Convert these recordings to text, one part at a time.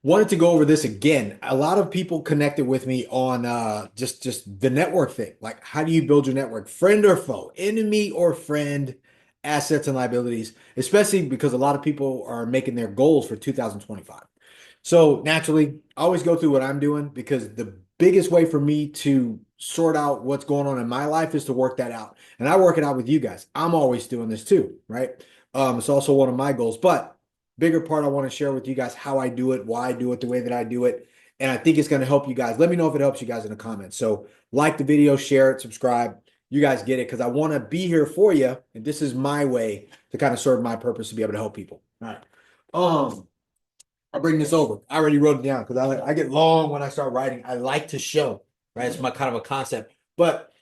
wanted to go over this again. A lot of people connected with me on just the network thing. Like, how do you build your network? Friend or foe, enemy or friend, assets and liabilities, especially because a lot of people are making their goals for 2025. So naturally, I always go through what I'm doing because the biggest way for me to sort out what's going on in my life is to work that out. And I work it out with you guys. I'm always doing this too, right? It's also one of my goals, but bigger part, I want to share with you guys how I do it, why I do it the way that I do it. And I think it's going to help you guys. Let me know if it helps you guys in the comments. So like the video, share it, subscribe. You guys get it because I want to be here for you. And this is my way to kind of serve my purpose to be able to help people. All right. I'll bring this over. I already wrote it down because I get long when I start writing. I like to show, right? It's my kind of a concept. But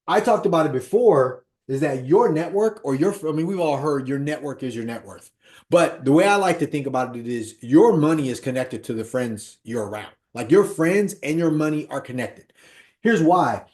I talked about it before, is that your network or I mean, we've all heard your network is your net worth. But the way I like to think about it is your money is connected to the friends you're around. Like your friends and your money are connected. Here's why.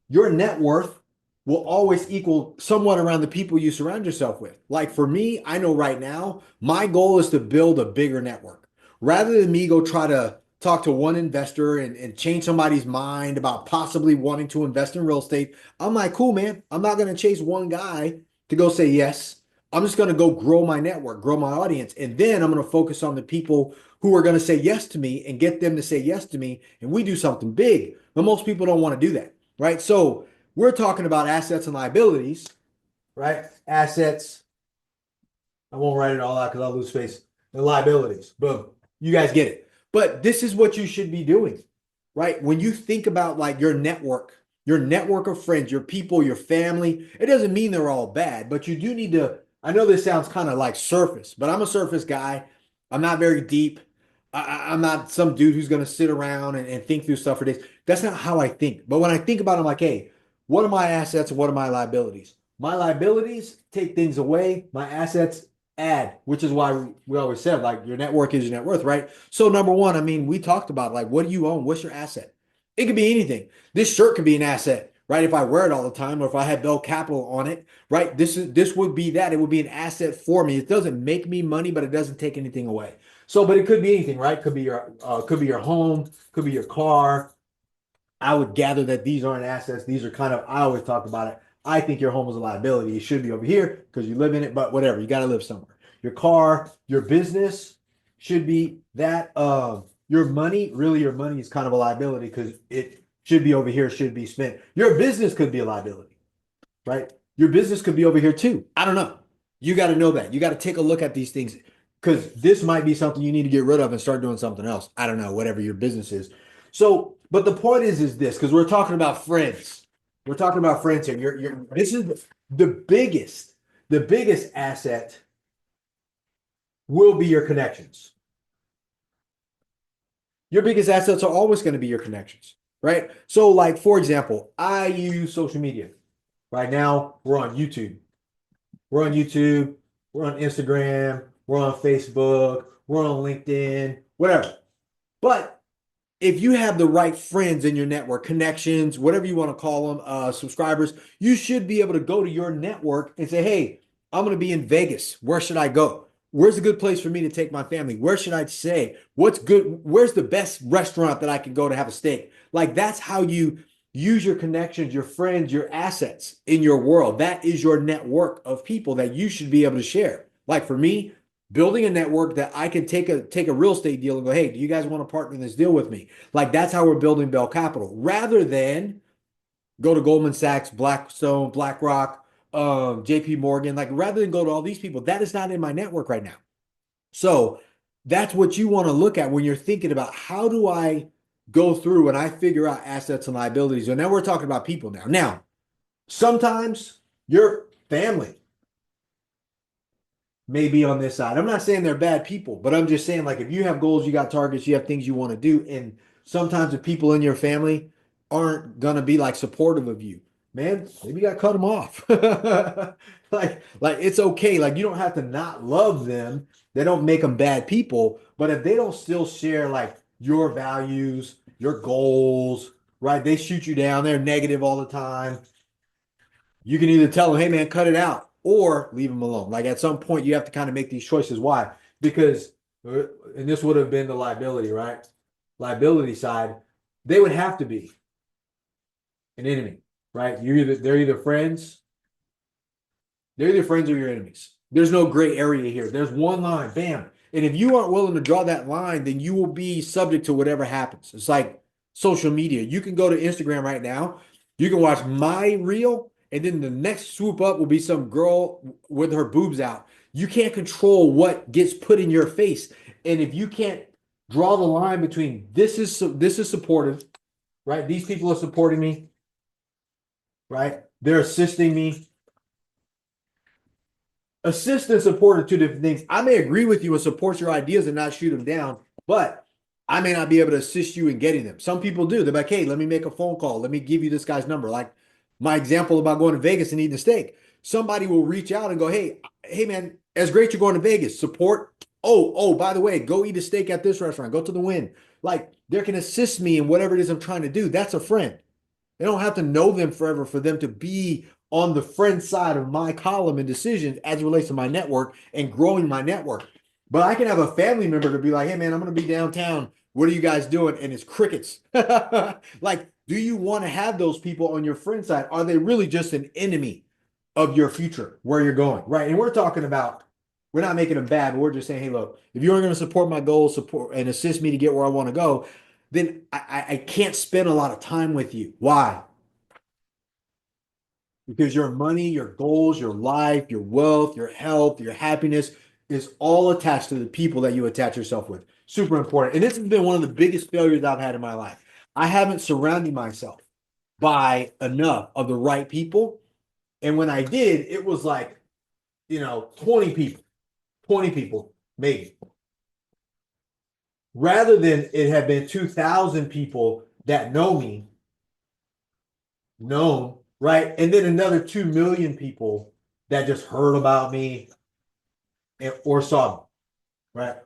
Your net worth will always equal somewhat around the people you surround yourself with. Like for me, I know right now, my goal is to build a bigger network. Rather than me go try to talk to one investor and change somebody's mind about possibly wanting to invest in real estate, I'm like, cool, man. I'm not going to chase one guy to go say yes. I'm just going to go grow my network, grow my audience. And then I'm going to focus on the people who are going to say yes to me and get them to say yes to me. And we do something big. But most people don't want to do that, right? So we're talking about assets and liabilities, right? Assets. I won't write it all out because I'll lose space. And liabilities. Boom. You guys get it. But this is what you should be doing, right? When you think about like your network of friends, your people, your family, it doesn't mean they're all bad, but you do need to. I know this sounds kind of like surface, but I'm a surface guy. I'm not very deep. I'm not some dude who's going to sit around and think through stuff for days. That's not how I think. But when I think about it, I'm like, hey, what are my assets and what are my liabilities? My liabilities take things away. My assets add, which is why we always said like your network is your net worth, right? So number one, I mean, we talked about like what do you own? What's your asset? It could be anything. This shirt could be an asset, right? If I wear it all the time, or if I had Bell Capital on it, right? This would be that. It would be an asset for me. It doesn't make me money, but it doesn't take anything away. So, but it could be anything, right? Could be your home, could be your car. I would gather that these aren't assets. These are kind of, I always talk about it. I think your home is a liability. It should be over here because you live in it, but whatever, you got to live somewhere. Your car, your business should be that. Your money, really, your money is kind of a liability because it should be over here, should be spent. Your business could be a liability, right? Your business could be over here too. I don't know. You got to know that. You got to take a look at these things because this might be something you need to get rid of and start doing something else. I don't know, whatever your business is. So, but the point is this because we're talking about friends. We're talking about friends here. This is the biggest asset will be your connections. Your biggest assets are always going to be your connections, right? So, like, for example, I use social media. Right now, we're on YouTube. We're on YouTube. We're on Instagram. We're on Facebook. We're on LinkedIn, whatever. But if you have the right friends in your network, connections, whatever you want to call them, subscribers, you should be able to go to your network and say, hey, I'm going to be in Vegas. Where should I go? Where's a good place for me to take my family? Where should I stay? What's good? Where's the best restaurant that I can go to have a steak? Like that's how you use your connections, your friends, your assets in your world. That is your network of people that you should be able to share. Like for me, building a network that I can take a real estate deal and go, hey, do you guys want to partner in this deal with me? Like that's how we're building Bell Capital, rather than go to Goldman Sachs, Blackstone, BlackRock, JP Morgan. Like rather than go to all these people, that is not in my network right now. So that's what you want to look at when you're thinking about how do I go through and I figure out assets and liabilities. And now we're talking about people now. Now, sometimes your family may be on this side. I'm not saying they're bad people, but I'm just saying, like, if you have goals, you got targets, you have things you want to do, and sometimes the people in your family aren't gonna be like supportive of you, man, maybe you gotta cut them off. Like it's okay. Like you don't have to not love them. They don't make them bad people, but if they don't still share like your values, your goals, right? They shoot you down. They're negative all the time. You can either tell them, hey man, cut it out, or leave them alone. Like at some point, you have to kind of make these choices. Why? Because and this would have been the liability, right? Liability side, they would have to be an enemy, right? They're either friends or your enemies. There's no gray area here. There's one line, bam. And if you aren't willing to draw that line, then you will be subject to whatever happens. It's like social media. You can go to Instagram right now. You can watch my reel, and then the next swoop up will be some girl with her boobs out. You can't control what gets put in your face. And if you can't draw the line between this is supportive, right? These people are supporting me, right? They're assisting me. Assist and support are two different things. I may agree with you and support your ideas and not shoot them down, but I may not be able to assist you in getting them. Some people do. They're like, hey, let me make a phone call. Let me give you this guy's number. Like my example about going to Vegas and eating a steak. Somebody will reach out and go, hey, man, it's great you're going to Vegas. Support. Oh, by the way, go eat a steak at this restaurant. Go to the Win. Like they can assist me in whatever it is I'm trying to do. That's a friend. They don't have to know them forever for them to be on the friend side of my column and decisions as it relates to my network and growing my network. But I can have a family member to be like, hey, man, I'm going to be downtown. What are you guys doing? And it's crickets. Like, do you want to have those people on your friend side? Are they really just an enemy of your future, where you're going? Right. And we're talking about, we're not making them bad, but we're just saying, hey, look, if you aren't going to support my goals, support and assist me to get where I want to go, then I can't spend a lot of time with you. Why? Because your money, your goals, your life, your wealth, your health, your happiness is all attached to the people that you attach yourself with. Super important. And this has been one of the biggest failures I've had in my life. I haven't surrounded myself by enough of the right people. And when I did, it was like, 20 people, maybe. Rather than it had been 2,000 people that know me, known, right? And then another 2 million people that just heard about me or saw me, right?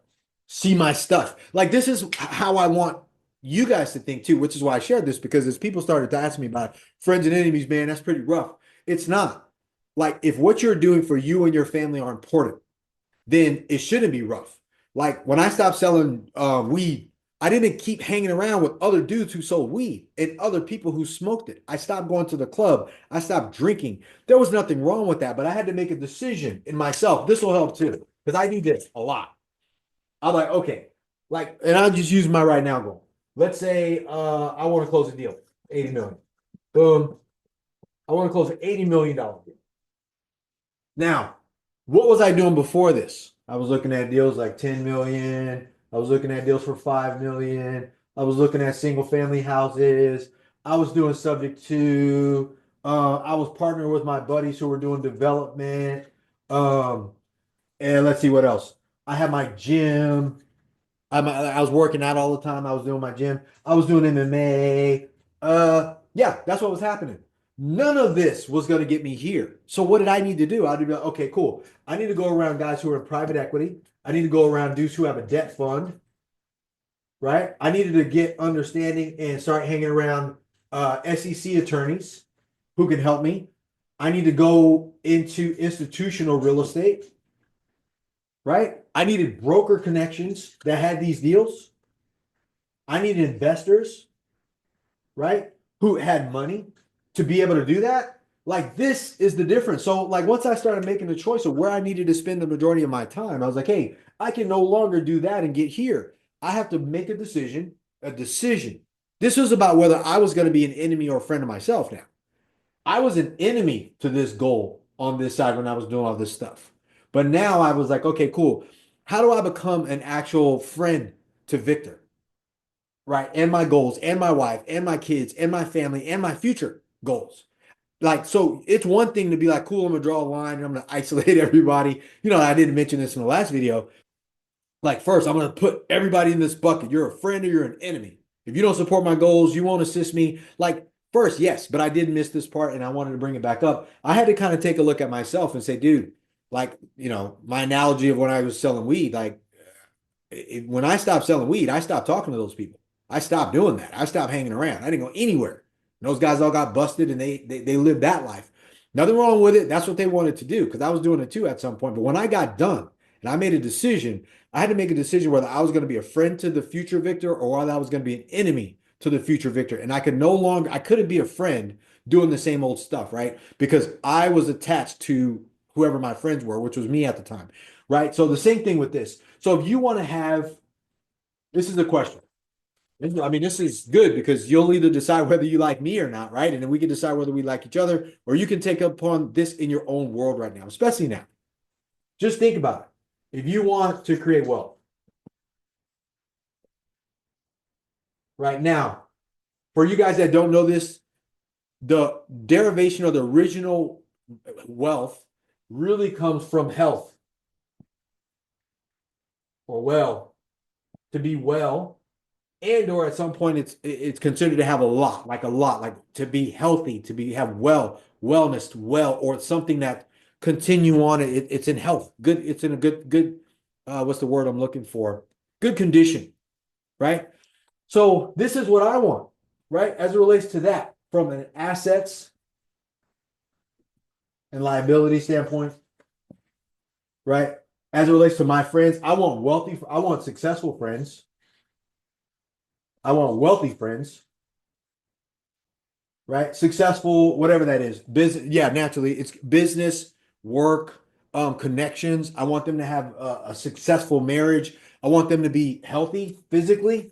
See my stuff. Like this is how I want you guys to think too, which is why I shared this, because as people started to ask me about friends and enemies, man, that's pretty rough. It's not. Like if what you're doing for you and your family are important, then it shouldn't be rough. Like when I stopped selling weed, I didn't keep hanging around with other dudes who sold weed and other people who smoked it. I stopped going to the club. I stopped drinking. There was nothing wrong with that, but I had to make a decision in myself. This will help too, because I do this a lot. I'm like, okay, like, and I'll just use my right now goal. Let's say I want to close a deal, 80 million. Boom. I want to close an $80 million deal. Now, what was I doing before this? I was looking at deals like 10 million. I was looking at deals for 5 million. I was looking at single family houses. I was doing subject to, I was partnering with my buddies who were doing development. Um, and let's see what else. I had my gym. I was working out all the time. I was doing my gym. I was doing MMA. Yeah, that's what was happening. None of this was going to get me here. So what did I need to do? I did like, okay, cool. I need to go around guys who are in private equity. I need to go around dudes who have a debt fund, right? I needed to get understanding and start hanging around SEC attorneys who can help me. I need to go into institutional real estate, right? I needed broker connections that had these deals. I needed investors, right? Who had money to be able to do that. Like this is the difference. So like once I started making the choice of where I needed to spend the majority of my time, I was like, hey, I can no longer do that and get here. I have to make a decision, a decision. This was about whether I was going to be an enemy or a friend of myself now. I was an enemy to this goal on this side when I was doing all this stuff. But now I was like, okay, cool. How do I become an actual friend to Victor? Right? And my goals, and my wife, and my kids, and my family, and my future goals. Like, so it's one thing to be like, cool, I'm gonna draw a line and I'm gonna isolate everybody. I didn't mention this in the last video. Like, first, I'm gonna put everybody in this bucket. You're a friend or you're an enemy. If you don't support my goals, you won't assist me. Like, first, yes, but I did miss this part and I wanted to bring it back up. I had to kind of take a look at myself and say, dude, like, my analogy of when I was selling weed, like, when I stopped selling weed, I stopped talking to those people. I stopped doing that. I stopped hanging around. I didn't go anywhere. And those guys all got busted and they lived that life. Nothing wrong with it. That's what they wanted to do because I was doing it too at some point. But when I got done And I made a decision. I had to make a decision whether I was going to be a friend to the future Victor or whether I was going to be an enemy to the future Victor. And I couldn't be a friend doing the same old stuff, right? Because I was attached to whoever my friends were, which was me at the time, right? So the same thing with this. So if you want to have, this is the question. I mean, this is good because you'll either decide whether you like me or not, right? And then we can decide whether we like each other, or you can take upon this in your own world right now, especially now. Just think about it. If you want to create wealth right now, for you guys that don't know this, the derivation of the original wealth really comes from health or well, to be well, and or at some point it's considered to have a lot, like to be healthy, to be have wellness, well, or something that continue on. It's in health, good. It's in a good. What's the word I'm looking for? Good condition, right? So this is what I want, right? As it relates to that, from an assets and liability standpoint, right? As it relates to my friends, I want successful friends. I want wealthy friends, right? Successful, whatever that is. Business, yeah, naturally, it's business, work, connections. I want them to have a successful marriage. I want them to be healthy physically.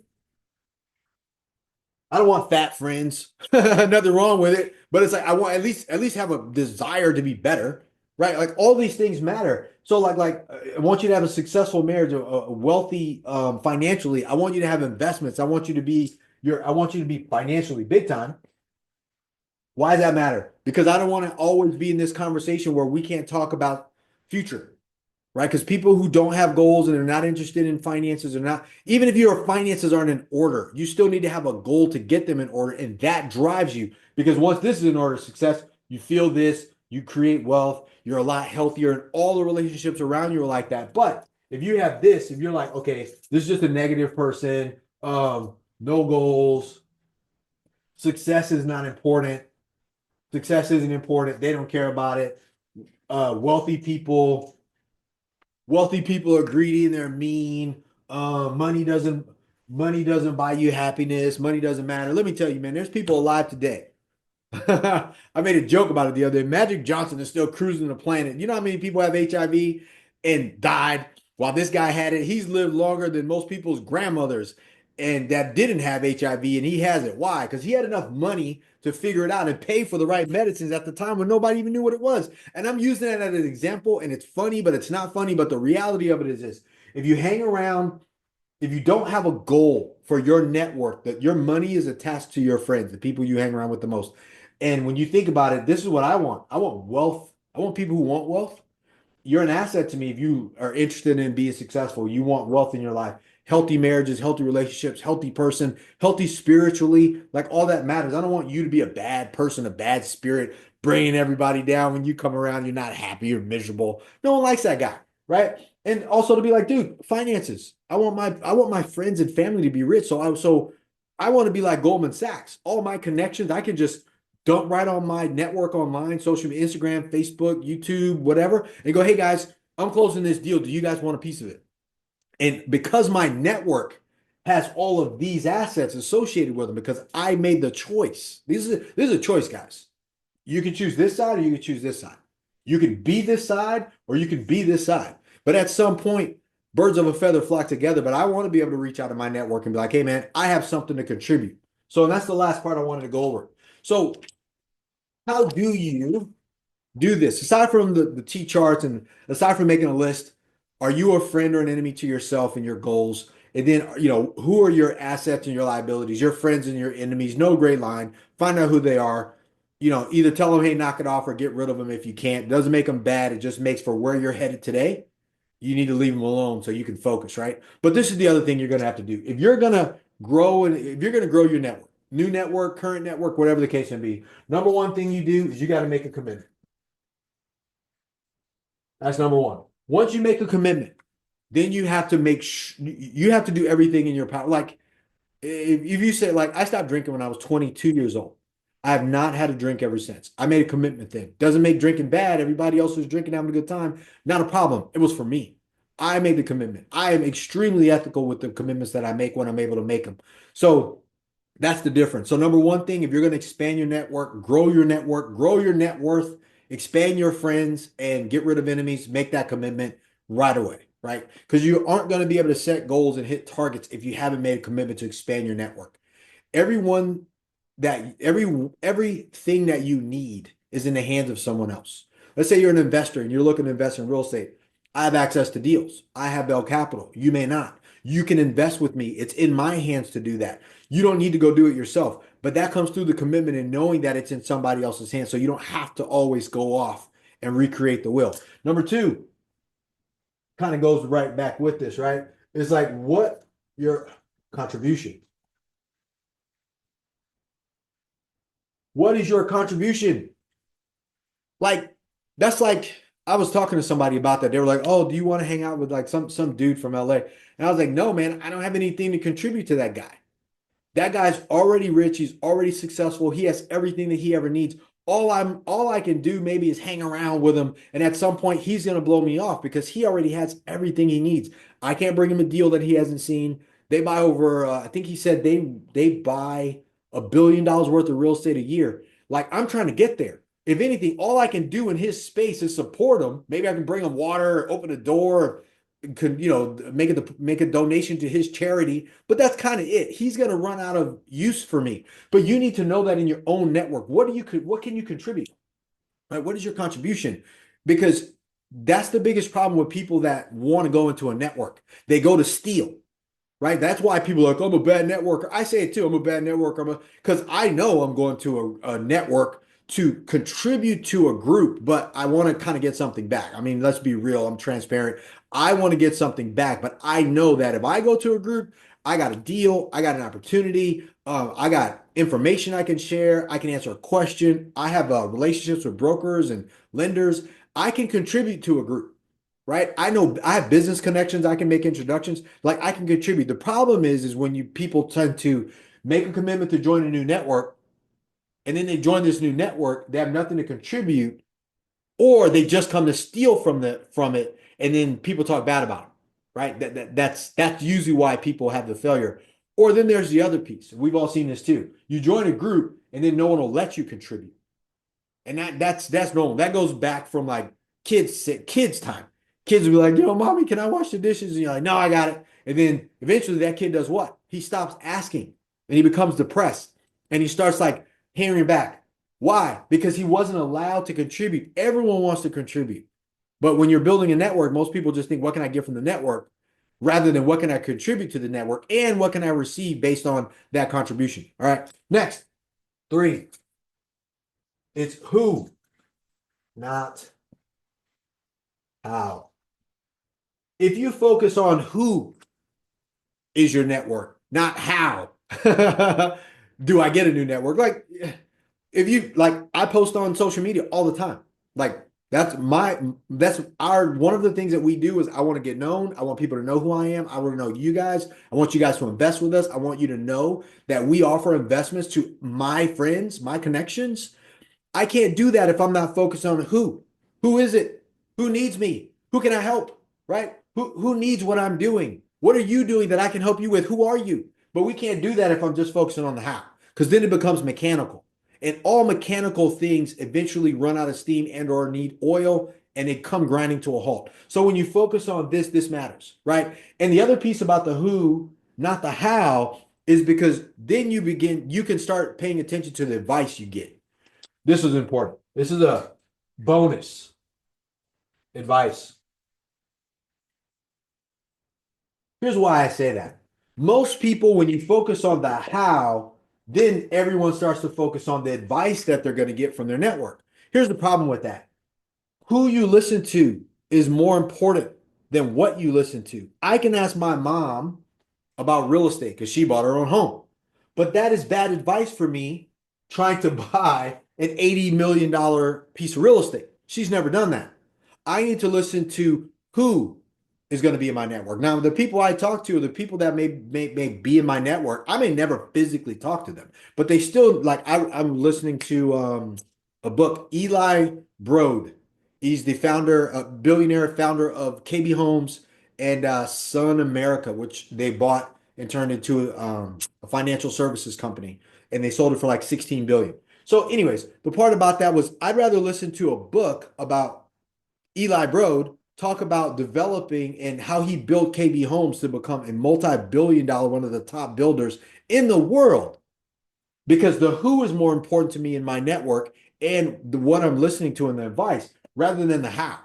I don't want fat friends. Nothing wrong with it, but it's like I want at least have a desire to be better, right? Like all these things matter. So I want you to have a successful marriage, a wealthy financially. I want you to have investments. I want you to be financially big time. Why does that matter? Because I don't want to always be in this conversation where we can't talk about future, right? Because people who don't have goals and they're not interested in finances are not, even if your finances aren't in order, you still need to have a goal to get them in order. And that drives you because once this is in order of success, you feel this, you create wealth, you're a lot healthier, and all the relationships around you are like that. But if you have this, if you're like, okay, this is just a negative person, no goals, success is not important, success isn't important, they don't care about it. Wealthy people are greedy and they're mean. Money doesn't buy you happiness. Money doesn't matter. Let me tell you, man, there's people alive today. I made a joke about it the other day. Magic Johnson is still cruising the planet. You know how many people have HIV and died while this guy had it? He's lived longer than most people's grandmothers and that didn't have HIV and he has it. Why? Because he had enough money to figure it out and pay for the right medicines at the time when nobody even knew what it was. And I'm using that as an example, and it's funny, but it's not funny. But the reality of it is this: if you hang around, if you don't have a goal for your network, that your money is attached to your friends, the people you hang around with the most. And when you think about it, this is what I want. I want wealth. I want people who want wealth. You're an asset to me if you are interested in being successful. You want wealth in your life, healthy marriages, healthy relationships, healthy person, healthy spiritually. Like all that matters. I don't want you to be a bad person, a bad spirit, bringing everybody down. When you come around, you're not happy, you're miserable. No one likes that guy, right? And also to be like, dude, finances. I want my friends and family to be rich. So I want to be like Goldman Sachs. All my connections, I can just dump right on my network online, social media, Instagram, Facebook, YouTube, whatever, and go, hey guys, I'm closing this deal. Do you guys want a piece of it? And because my network has all of these assets associated with them, because I made the choice. This is a choice, guys. You can choose this side or you can choose this side. You can be this side or you can be this side. But at some point, birds of a feather flock together. But I want to be able to reach out to my network and be like, hey man, I have something to contribute. So that's the last part I wanted to go over. So how do you do this? Aside from the T charts and aside from making a list, are you a friend or an enemy to yourself and your goals? And then, who are your assets and your liabilities, your friends and your enemies? No gray line. Find out who they are. Either tell them, hey, knock it off or get rid of them if you can't. It doesn't make them bad. It just makes for where you're headed today. You need to leave them alone so you can focus, right? But this is the other thing you're going to have to do. If you're going to grow and if you're going to grow your network, new network, current network, whatever the case may be, number one thing you do is you got to make a commitment. That's number one. Once you make a commitment, then you have to do everything in your power. Like if you say like I stopped drinking when I was 22 years old. I have not had a drink ever since. I made a commitment then. Doesn't make drinking bad. Everybody else was drinking, having a good time. Not a problem. It was for me. I made the commitment. I am extremely ethical with the commitments that I make when I'm able to make them. So that's the difference. So number one thing, if you're going to expand your network, grow your net worth, expand your friends, and get rid of enemies, make that commitment right away, right? Because you aren't going to be able to set goals and hit targets if you haven't made a commitment to expand your network. Everyone that everything that you need is in the hands of someone else. Let's say you're an investor and you're looking to invest in real estate. I have access to deals. I have Bell Capital. You may not. You can invest with me. It's in my hands to do that. You don't need to go do it yourself, but that comes through the commitment and knowing that it's in somebody else's hands. So you don't have to always go off and recreate the wheel. Number two kind of goes right back with this, right? It's like what your contribution. What is your contribution? Like, that's like I was talking to somebody about that. They were like, "Oh, do you want to hang out with like some dude from LA?" And I was like, "No, man, I don't have anything to contribute to that guy. That guy's already rich, he's already successful, he has everything that he ever needs. All I can do maybe is hang around with him, and at some point he's gonna blow me off because he already has everything he needs. I can't bring him a deal that he hasn't seen. They buy over, I think he said they buy $1 billion worth of real estate a year. Like I'm trying to get there. If anything, all I can do in his space is support him. Maybe I can bring him water, open a door, could make a donation to his charity, but that's kind of it. He's going to run out of use for me. But you need to know that in your own network. What can you contribute? Right? What is your contribution? Because that's the biggest problem with people that want to go into a network. They go to steal, right? That's why people are like, I'm a bad networker. I say it too. I'm a bad networker because I know I'm going to a network to contribute to a group, but I want to kind of get something back. I mean, let's be real. I'm transparent. I want to get something back, but I know that if I go to a group, I got a deal, I got an opportunity, I got information I can share, I can answer a question, I have relationships with brokers and lenders. I can contribute to a group, right? I know I have business connections. I can make introductions. Like I can contribute. The problem is when you people tend to make a commitment to join a new network, and then they join this new network, they have nothing to contribute, or they just come to steal from it, and then people talk bad about them, right? That's usually why people have the failure. Or then there's the other piece. We've all seen this too. You join a group, and then no one will let you contribute. And that's normal. That goes back from like kids time. Kids will be like, mommy, can I wash the dishes? And you're like, no, I got it. And then eventually that kid does what? He stops asking and he becomes depressed and he starts like hearing back. Why? Because he wasn't allowed to contribute. Everyone wants to contribute. But when you're building a network, most people just think, what can I get from the network? Rather than what can I contribute to the network and what can I receive based on that contribution. All right. Next, three. It's who, not how. If you focus on who is your network, not how do I get a new network? Like if you like I post on social media all the time. Like that's our one of the things that we do is I want to get known. I want people to know who I am. I want to know you guys. I want you guys to invest with us. I want you to know that we offer investments to my friends, my connections. I can't do that if I'm not focused on who. Who is it? Who needs me? Who can I help? Right? Who needs what I'm doing? What are you doing that I can help you with? Who are you? But we can't do that if I'm just focusing on the how, because then it becomes mechanical. And all mechanical things eventually run out of steam and or need oil and they come grinding to a halt. So when you focus on this matters, right? And the other piece about the who, not the how, is because then you can start paying attention to the advice you get. This is important. This is a bonus advice. Here's why I say that. Most people, when you focus on the how, then everyone starts to focus on the advice that they're going to get from their network. Here's the problem with that. Who you listen to is more important than what you listen to. I can ask my mom about real estate because she bought her own home. But that is bad advice for me trying to buy an $80 million piece of real estate. She's never done that. I need to listen to who is going to be in my network. Now, the people I talk to are the people that may be in my network. I may never physically talk to them, but they still like I'm listening to a book, Eli Broad. He's the founder, billionaire founder of KB Homes and Sun America, which they bought and turned into a financial services company, and they sold it for like 16 billion. So, anyways, the part about that was I'd rather listen to a book about Eli Broad talk about developing and how he built KB Homes to become a multi-billion dollar, one of the top builders in the world. Because the who is more important to me in my network and what I'm listening to in the advice rather than the how,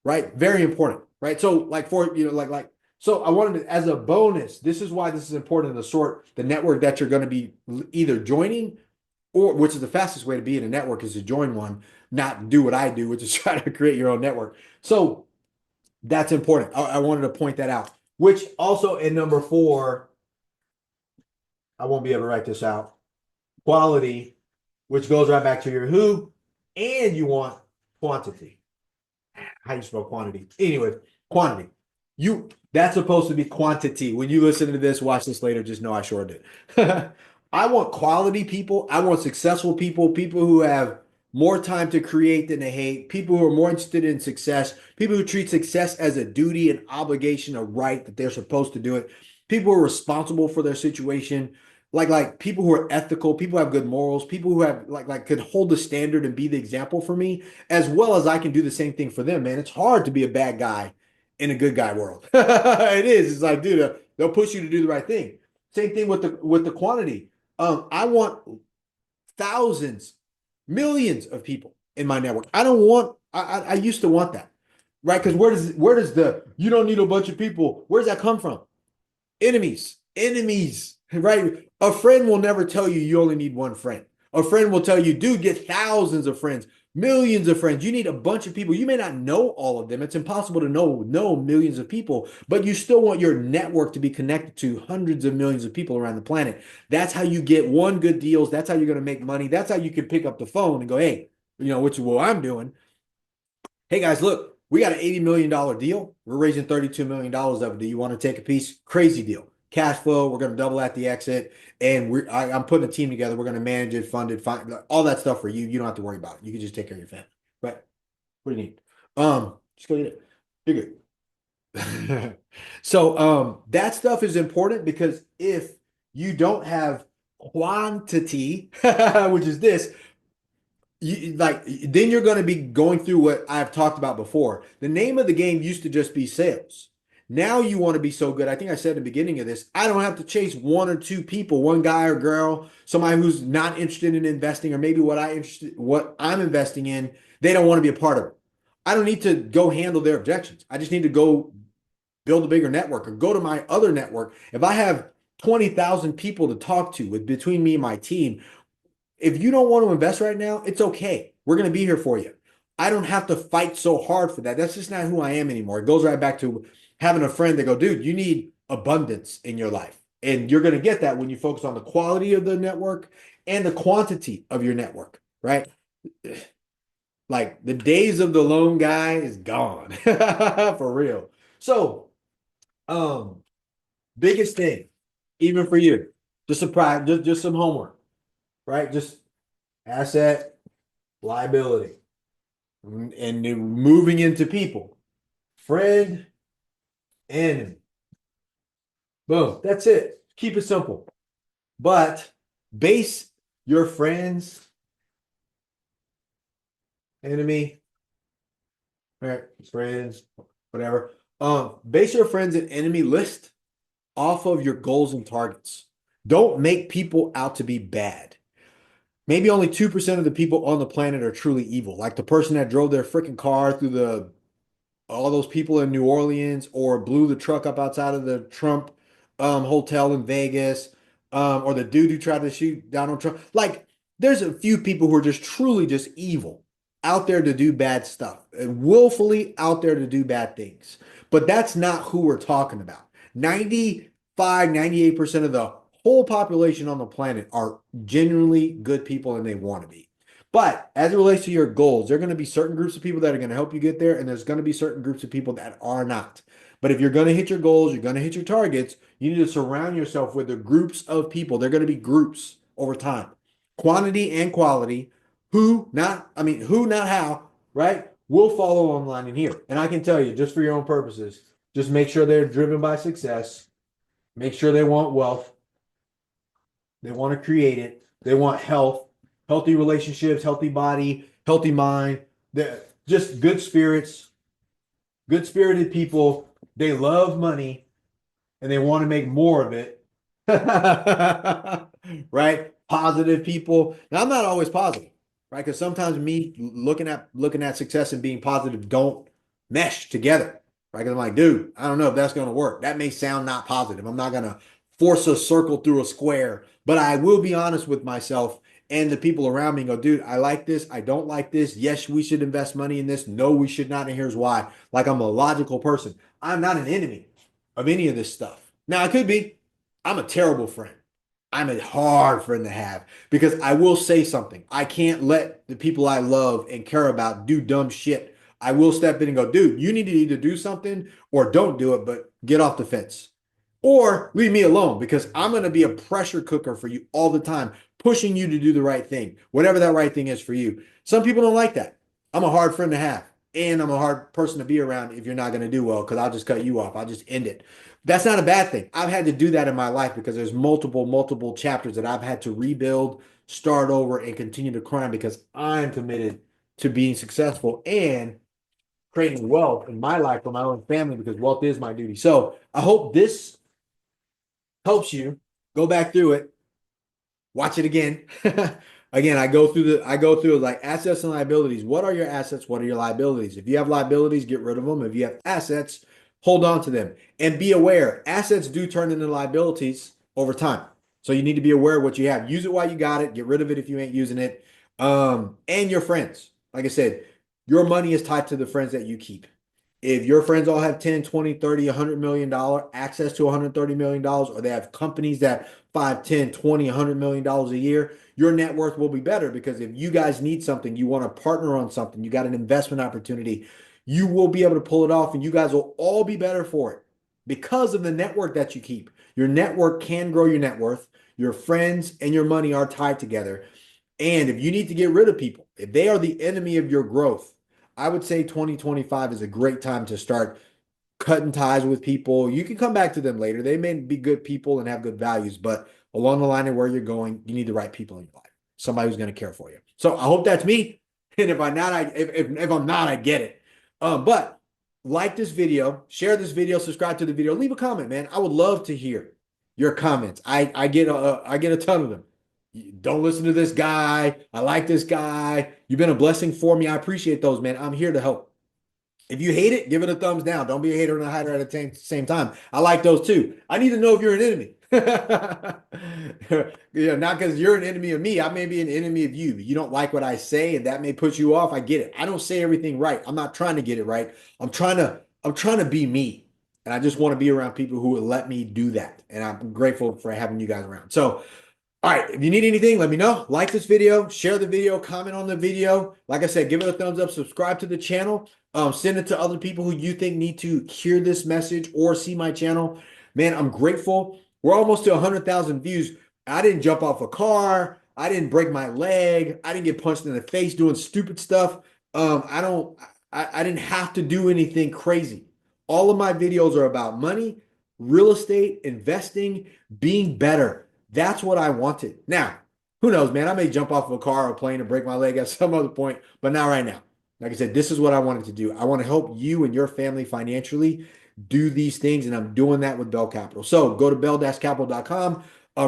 right? Very important, right? So like for, so I wanted to, as a bonus, this is why this is important to sort the network that you're going to be either joining or which is the fastest way to be in a network is to join one, not do what I do, which is try to create your own network. So that's important. I wanted to point that out, which also in number four, I won't be able to write this out. Quality, which goes right back to your who, and you want quantity. How you spell quantity? Anyway, quantity. That's supposed to be quantity. When you listen to this, watch this later, just know I shortened it. I want quality people. I want successful people, people who have more time to create than to hate, people who are more interested in success, people who treat success as a duty, an obligation, a right that they're supposed to do it, people who are responsible for their situation, like people who are ethical, people who have good morals, people who have like could hold the standard and be the example for me, as well as I can do the same thing for them, man. It's hard to be a bad guy in a good guy world. It is. It's like, dude, they'll push you to do the right thing. Same thing with the quantity. I want thousands, millions of people in my network. I don't want. I used to want that, right? Because where does the you don't need a bunch of people? Where does that come from? Enemies, right? A friend will never tell you you only need one friend. A friend will tell you, dude, get thousands of friends, millions of friends. You need a bunch of people. You may not know all of them. It's impossible to know millions of people, but you still want your network to be connected to hundreds of millions of people around the planet. That's how you get one good deals. That's how you're going to make money. That's how you can pick up the phone and go, hey, which is what I'm doing. Hey guys, look, we got an $80 million deal. We're raising $32 million of it. Do you want to take a piece? Crazy deal. Cash flow, we're going to double at the exit. And I'm putting a team together. We're going to manage it, fund it, find all that stuff for you. You don't have to worry about it. You can just take care of your family. Right? What do you need? Just go get it. You're good. So that stuff is important because if you don't have quantity, which is this, then you're going to be going through what I've talked about before. The name of the game used to just be sales. Now you want to be so good. I think I said at the beginning of this, I don't have to chase one or two people, one guy or girl, somebody who's not interested in investing, or maybe what I'm investing in, they don't want to be a part of it. I don't need to go handle their objections. I just need to go build a bigger network or go to my other network. If I have 20,000 people to talk to with between me and my team, if you don't want to invest right now, it's okay. We're going to be here for you. I don't have to fight so hard for that. That's just not who I am anymore. It goes right back to having a friend that go, dude, you need abundance in your life. And you're going to get that when you focus on the quality of the network and the quantity of your network, right? Like the days of the lone guy is gone for real. So, um, biggest thing, even for you, just surprise, just some homework, right? Just asset, liability, and moving into people, friend, enemy. Boom. That's it. Keep it simple. But base your friends, enemy, right? Friends, whatever. Base your friends and enemy list off of your goals and targets. Don't make people out to be bad. Maybe only 2% of the people on the planet are truly evil. Like the person that drove their freaking car through all those people in New Orleans or blew the truck up outside of the Trump hotel in Vegas, or the dude who tried to shoot Donald Trump. Like, there's a few people who are just truly just evil out there to do bad stuff and willfully out there to do bad things. But that's not who we're talking about. 98% of the whole population on the planet are genuinely good people and they want to be. But as it relates to your goals, there are going to be certain groups of people that are going to help you get there, and there's going to be certain groups of people that are not. But if you're going to hit your goals, you're going to hit your targets, you need to surround yourself with the groups of people. They're going to be groups over time. Quantity and quality. Who, not how, right? Will follow online in here. And I can tell you, just for your own purposes, Just make sure they're driven by success. Make sure they want wealth. They want to create it. They want health, healthy relationships, healthy body, healthy mind. They're just good spirits, good spirited people. They love money and they want to make more of it. Right? Positive people. Now I'm not always positive, right? Because sometimes me looking at success and being positive don't mesh together. Right? Because I'm like, dude, I don't know if that's gonna work. That may sound not positive. I'm not gonna force a circle through a square, but I will be honest with myself and the people around me and go, dude, I like this. I don't like this. Yes, we should invest money in this. No, we should not. And here's why. Like I'm a logical person. I'm not an enemy of any of this stuff. Now I could be. I'm a terrible friend. I'm a hard friend to have because I will say something. I can't let the people I love and care about do dumb shit. I will step in and go, dude, you need to either do something or don't do it, but get off the fence. Or leave me alone because I'm going to be a pressure cooker for you all the time, pushing you to do the right thing, whatever that right thing is for you. Some people don't like that. I'm a hard friend to have, and I'm a hard person to be around if you're not going to do well because I'll just cut you off. I'll just end it. That's not a bad thing. I've had to do that in my life because there's multiple chapters that I've had to rebuild, start over, and continue to climb because I'm committed to being successful and creating wealth in my life for my own family because wealth is my duty. So I hope this helps you go back through it, watch it again. Again, I go through like assets and liabilities. What are your assets? What are your liabilities? If you have liabilities, get rid of them. If you have assets, hold on to them and be aware. Assets do turn into liabilities over time. So you need to be aware of what you have. Use it while you got it. Get rid of it if you ain't using it. And your friends. Like I said, your money is tied to the friends that you keep. If your friends all have 10, 20, 30, $100 million access to $130 million, or they have companies that 5, 10, 20, $100 million a year, your net worth will be better because if you guys need something, you want to partner on something, you got an investment opportunity, you will be able to pull it off and you guys will all be better for it because of the network that you keep. Your network can grow your net worth. Your friends and your money are tied together. And if you need to get rid of people, if they are the enemy of your growth, I would say 2025 is a great time to start cutting ties with people. You can come back to them later. They may be good people and have good values, but along the line of where you're going, you need the right people in your life. Somebody who's going to care for you. So I hope that's me. And if I'm not, if I'm not, I get it. But like this video, share this video, subscribe to the video, leave a comment, man. I would love to hear your comments. I get a ton of them. Don't listen to this guy. I like this guy. You've been a blessing for me. I appreciate those, man. I'm here to help. If you hate it, give it a thumbs down. Don't be a hater and a hider at the same time. I like those too. I need to know if you're an enemy. Yeah, not because you're an enemy of me. I may be an enemy of you. You don't like what I say, and that may put you off. I get it. I don't say everything right. I'm not trying to get it right. I'm trying to be me. And I just want to be around people who will let me do that. And I'm grateful for having you guys around. So all right, if you need anything, let me know. Like this video, share the video, comment on the video. Like I said, give it a thumbs up, subscribe to the channel. Send it to other people who you think need to hear this message or see my channel. Man, I'm grateful. We're almost to 100,000 views. I didn't jump off a car. I didn't break my leg. I didn't get punched in the face doing stupid stuff. I didn't have to do anything crazy. All of my videos are about money, real estate, investing, being better. That's what I wanted. Now, who knows, man? I may jump off of a car or a plane and break my leg at some other point, but not right now. Like I said, this is what I wanted to do. I want to help you and your family financially do these things, and I'm doing that with Bell Capital. So go to bell-capital.com,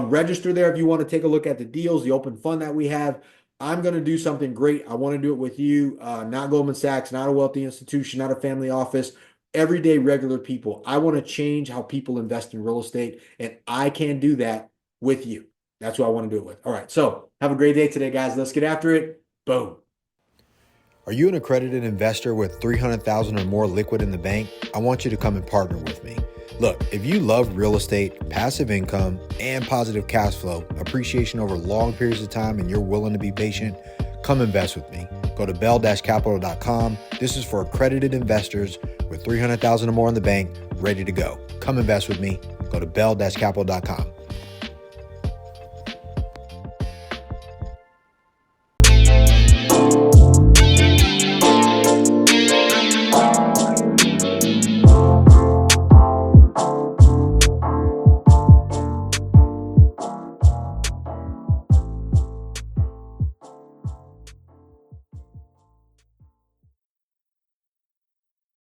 register there if you want to take a look at the deals, the open fund that we have. I'm going to do something great. I want to do it with you, not Goldman Sachs, not a wealthy institution, not a family office. Everyday regular people. I want to change how people invest in real estate, and I can do that with you. That's what I want to do it with. All right. So have a great day today, guys. Let's get after it. Boom. Are you an accredited investor with $300,000 or more liquid in the bank? I want you to come and partner with me. Look, if you love real estate, passive income, and positive cash flow, appreciation over long periods of time, and you're willing to be patient, come invest with me. Go to bell-capital.com. This is for accredited investors with $300,000 or more in the bank, ready to go. Come invest with me. Go to bell-capital.com.